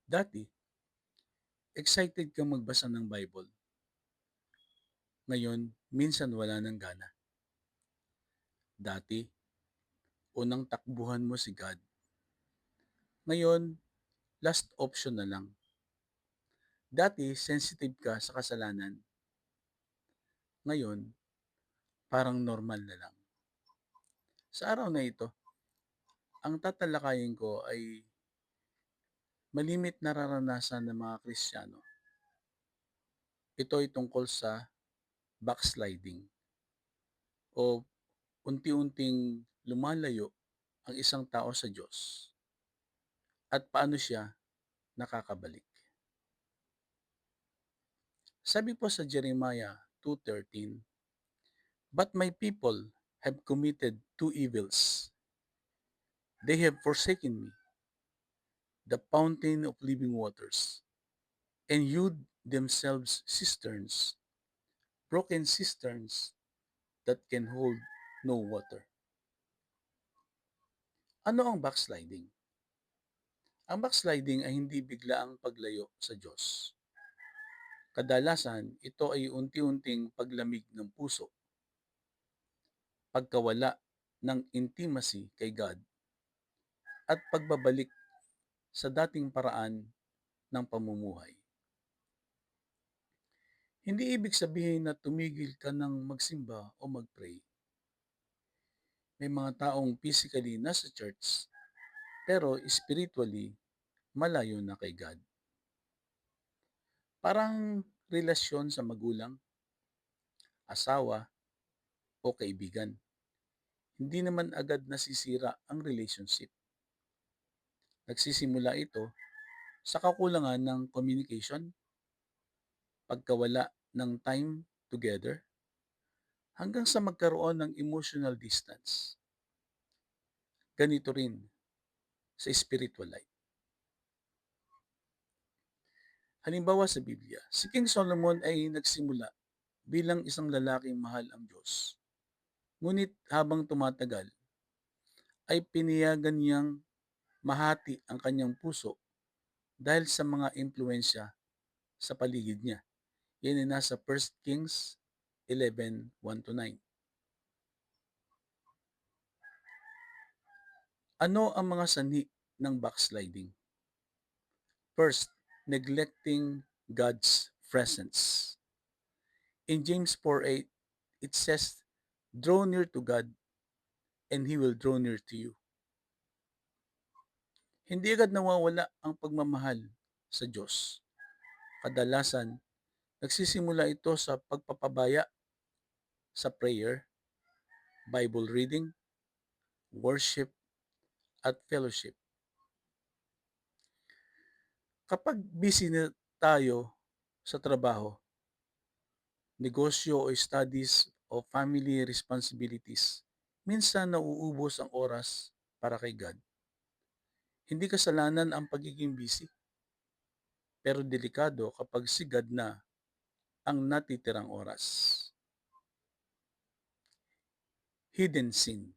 Dati, excited kang magbasa ng Bible. Ngayon, minsan wala ng gana. Dati, unang takbuhan mo si God. Ngayon, last option na lang. Dati, sensitive ka sa kasalanan. Ngayon, parang normal na lang. Sa araw na ito, ang tatalakayin ko ay malimit na nararanasan ng mga Kristiyano. Ito ay tungkol sa backsliding o unti-unting lumalayo ang isang tao sa Diyos at paano siya nakakabalik. Sabi po sa Jeremiah 2:13, "But my people have committed two evils. They have forsaken me, the fountain of living waters, and hewed themselves cisterns, broken cisterns that can hold no water." Ano ang backsliding? Ang backsliding ay hindi biglaang paglayo sa Diyos. Kadalasan, ito ay unti-unting paglamig ng puso, pagkawala ng intimacy kay God, at pagbabalik sa dating paraan ng pamumuhay. Hindi ibig sabihin na tumigil ka ng magsimba o magpray. May mga taong physically nasa church, pero spiritually malayo na kay God. Parang relasyon sa magulang, asawa, o kaibigan. Hindi naman agad nasisira ang relationship. Nagsisimula ito sa kakulangan ng communication, pagkawala ng time together, hanggang sa magkaroon ng emotional distance. Ganito rin sa spiritual life. Halimbawa sa Biblia, si King Solomon ay nagsimula bilang isang lalaking mahal ang Diyos. Ngunit habang tumatagal, ay piniyagan niyang mahati ang kanyang puso dahil sa mga impluensya sa paligid niya. Yan ay nasa 1 Kings 11:1-9. Ano ang mga sanhi ng backsliding? First, neglecting God's presence. In James 4:8, it says, "Draw near to God, and He will draw near to you." Hindi agad nawawala ang pagmamahal sa Diyos. Kadalasan, nagsisimula ito sa pagpapabaya sa prayer, Bible reading, worship, at fellowship. Kapag busy na tayo sa trabaho, negosyo o studies o family responsibilities, minsan nauubos ang oras para kay God. Hindi kasalanan ang pagiging busy, pero delikado kapag si God na ang natitirang oras. Hidden sin.